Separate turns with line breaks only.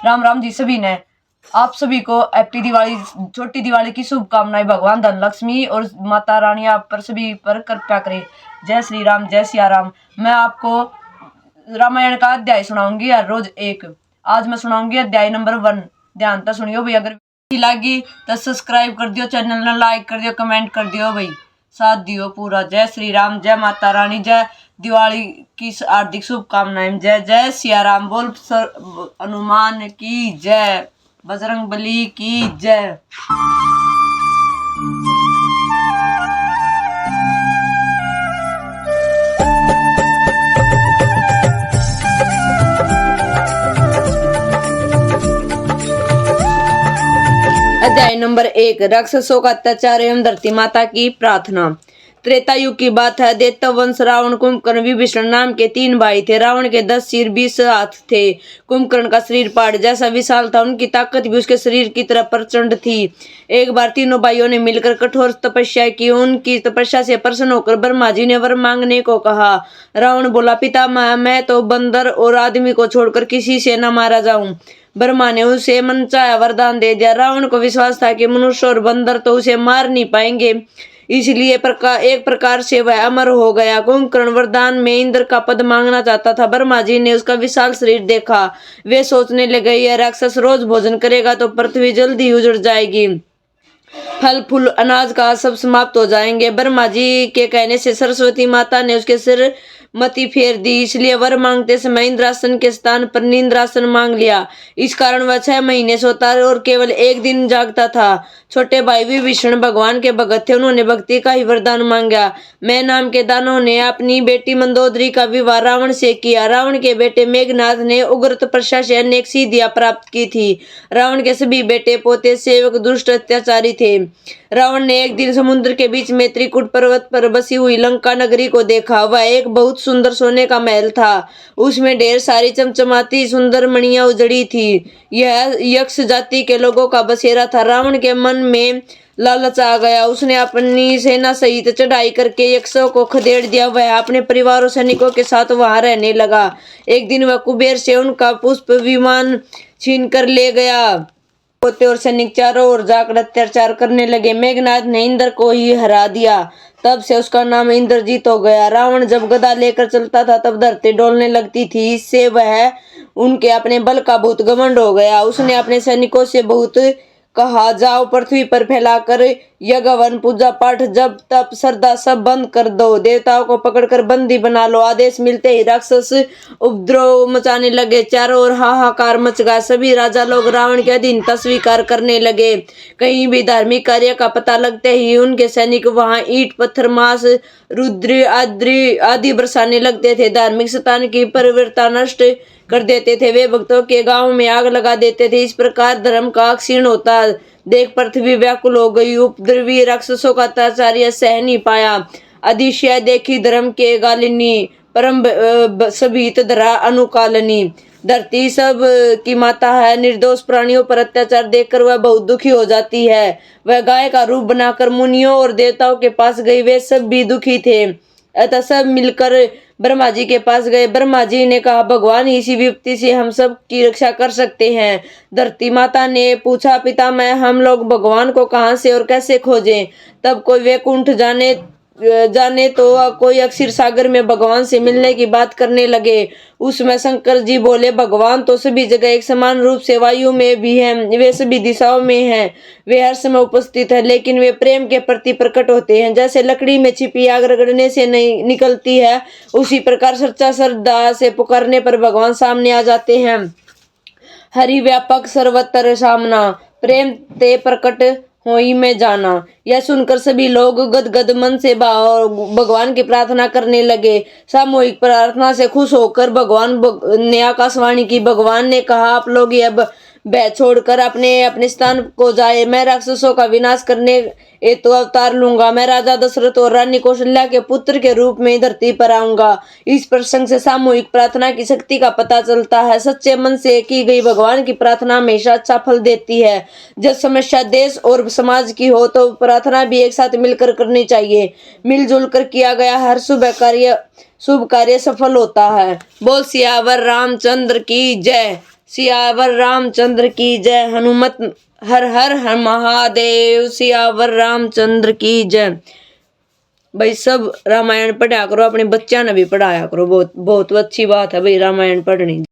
राम राम जी सभी ने। आप सभी को हैप्पी दिवाली, छोटी दिवाली की शुभकामनाएं। भगवान धन लक्ष्मी और माता रानी आप पर सभी पर कृपा करे। जय श्री राम, जय सिया राम। मैं आपको रामायण का अध्याय सुनाऊंगी हर रोज एक। आज मैं सुनाऊंगी अध्याय नंबर 1। ध्यान से सुनियो भाई। अगर अच्छी लगी तो सब्सक्राइब कर दियो, चैनल ने लाइक कर दियो, कमेंट कर दियो भाई, साथ दियो पूरा। जय श्री राम, जय माता रानी, जय दिवाली की हार्दिक शुभकामनाएं। जय जय सिया राम। बोल हनुमान की जय, बजरंग बली की जय। अध्याय नंबर 1। राक्षसों का अत्याचार एवं धरती माता की प्रार्थना। त्रेता युग की बात है। दैत्य वंश रावण, कुंभकर्ण, विभीषण नाम के 3 भाई थे। रावण के 10 सिर 20 हाथ थे। कुंभकर्ण का शरीर पहाड़ जैसा विशाल था। उनकी ताकत भी उसके शरीर की तरह प्रचंड थी। एक बार तीनों भाइयों ने मिलकर कठोर तपस्या की। उनकी तपस्या से प्रसन्न होकर ब्रह्मा जी ने वर मांगने को कहा। रावण बोला, पितामह, मैं तो बंदर और आदमी को छोड़कर किसी से न मारा जाऊं। ब्रह्मा ने उसे मनचाहा वरदान दे दिया। रावण को विश्वास था कि मनुष्य और बंदर तो उसे मार नहीं पाएंगे, इसलिए एक प्रकार से वह अमर हो गया। कुंभकर्ण वरदान में इंद्र का पद मांगना चाहता था। ब्रह्मा जी ने उसका विशाल शरीर देखा। वे सोचने लगे, यह राक्षस रोज भोजन करेगा तो पृथ्वी जल्दी उजड़ जाएगी, फल फूल अनाज का सब समाप्त हो जाएंगे। ब्रह्मा जी के कहने से सरस्वती माता ने उसके सिर मति फेर दी, इसलिए वर मांगते समय इंद्रासन के स्थान पर नींद्रासन मांग लिया। इस कारण वह 6 महीने सोता और केवल एक दिन जागता था। छोटे भाई विभीषण भगवान के भगत थे। उन्होंने भक्ति का ही वरदान मांगा। मैं नाम के दानव ने अपनी बेटी मंदोदरी का विवाह रावण से किया। रावण के बेटे मेघनाथ ने उग्र तपस्या से अनेक सिद्धियां प्राप्त की थी। रावण के सभी बेटे पोते सेवक दुष्ट अत्याचारी थे। रावण ने एक दिन समुद्र के बीच में त्रिकुट पर्वत पर बसी हुई लंका नगरी को देखा। वह एक बहुत सुंदर सोने का महल था। उसमें ढेर सारी चमचमाती सुंदर मणियां उजड़ी थी। यह यक्ष जाति के लोगों का बसेरा था। रावण के मन में लालच आ गया। उसने अपनी सेना सहित चढ़ाई करके यक्षों को खदेड़ दिया। वह अपने परिवार और सैनिकों के साथ वहां रहने लगा। एक दिन वह कुबेर से उनका पुष्प विमान छीन कर ले गया। पोते और सैनिक चारों ओर जाकर अत्याचार करने लगे। मेघनाथ ने इंद्र को ही हरा दिया। तब से उसका नाम इंद्रजीत हो गया। रावण जब गदा लेकर चलता था तब धरती डोलने लगती थी। इससे वह उनके अपने बल का बहुत घमंड हो गया। उसने अपने सैनिकों से बहुत कहा, जाओ पृथ्वी पर फैलाकर यज्ञ हवन पूजा पाठ जब तप श्रद्धा सब बंद कर दो। देवताओं को पकड़कर बंदी बना लो। आदेश मिलते ही राक्षस उपद्रव मचाने लगे। चारों ओर हाहाकार मच गया। सभी राजा लोग रावण के अधीनता स्वीकार करने लगे। कहीं भी धार्मिक कार्य का पता लगते ही उनके सैनिक वहां ईंट पत्थर मांस रुद्र आदि बरसाने लगते थे। धार्मिक स्थान की पवित्रता नष्ट कर देते थे। वे भक्तों के गांव में आग लगा देते थे। इस प्रकार धर्म का क्षीण होता देख पृथ्वी व्याकुल हो गई। उपद्रवी राक्षसों का अत्याचार यह सह नहीं पाया। अधिशय देखी धर्म के गालिनी, परम सभीत धरा अनुकालनी। धरती सब की माता है। निर्दोष प्राणियों पर अत्याचार देखकर वह बहुत दुखी हो जाती है। वह गाय का रूप बनाकर मुनियों और देवताओं के पास गई। वे सब भी दुखी थे, अतः सब मिलकर ब्रह्मा जी के पास गए। ब्रह्मा जी ने कहा, भगवान इसी विपत्ति से हम सब की रक्षा कर सकते हैं। धरती माता ने पूछा, पितामह, हम लोग भगवान को कहां से और कैसे खोजें? तब कोई वैकुंठ जाने तो कोई अक्षीर सागर में भगवान से मिलने की बात करने लगे। उसमें शंकर जी बोले, भगवान तो सभी जगह एक समान रूप से वायु में भी हैं। वे सभी दिशाओं में हैं। वे हर समय उपस्थित है, लेकिन वे प्रेम के प्रति प्रकट होते हैं। जैसे लकड़ी में छिपी आग रगड़ने से नहीं निकलती है, उसी प्रकार सच्चा श्रद्धा से पुकारने पर भगवान सामने आ जाते हैं। हरि व्यापक सर्वत्र सामना, प्रेम ते प्रकट होई में जाना। यह सुनकर सभी लोग गदगद मन से भगवान की प्रार्थना करने लगे। सामूहिक प्रार्थना से खुश होकर भगवान ने आकाशवाणी की। भगवान ने कहा, आप लोग यह भय छोड़कर अपने अपने स्थान को जाए। मैं राक्षसों का विनाश करने हेतु अवतार लूंगा। मैं राजा दशरथ और रानी कौशल्या के पुत्र के रूप में धरती पर आऊंगा। इस प्रसंग से सामूहिक प्रार्थना की शक्ति का पता चलता है। सच्चे मन से की गई भगवान की प्रार्थना हमेशा अच्छा फल देती है। जब समस्या देश और समाज की हो तो प्रार्थना भी एक साथ मिलकर करनी चाहिए। मिलजुल कर किया गया हर शुभ कार्य सफल होता है। बोल सियावर रामचंद्र की जय। सियावर रामचंद्र की जय। हनुमत हर हर हर महादेव। सियावर रामचंद्र की जय। भाई सब रामायण पढ़ा करो, अपने बच्चा ने भी पढ़ाया करो। बहुत बहुत अच्छी बात है भाई रामायण पढ़नी।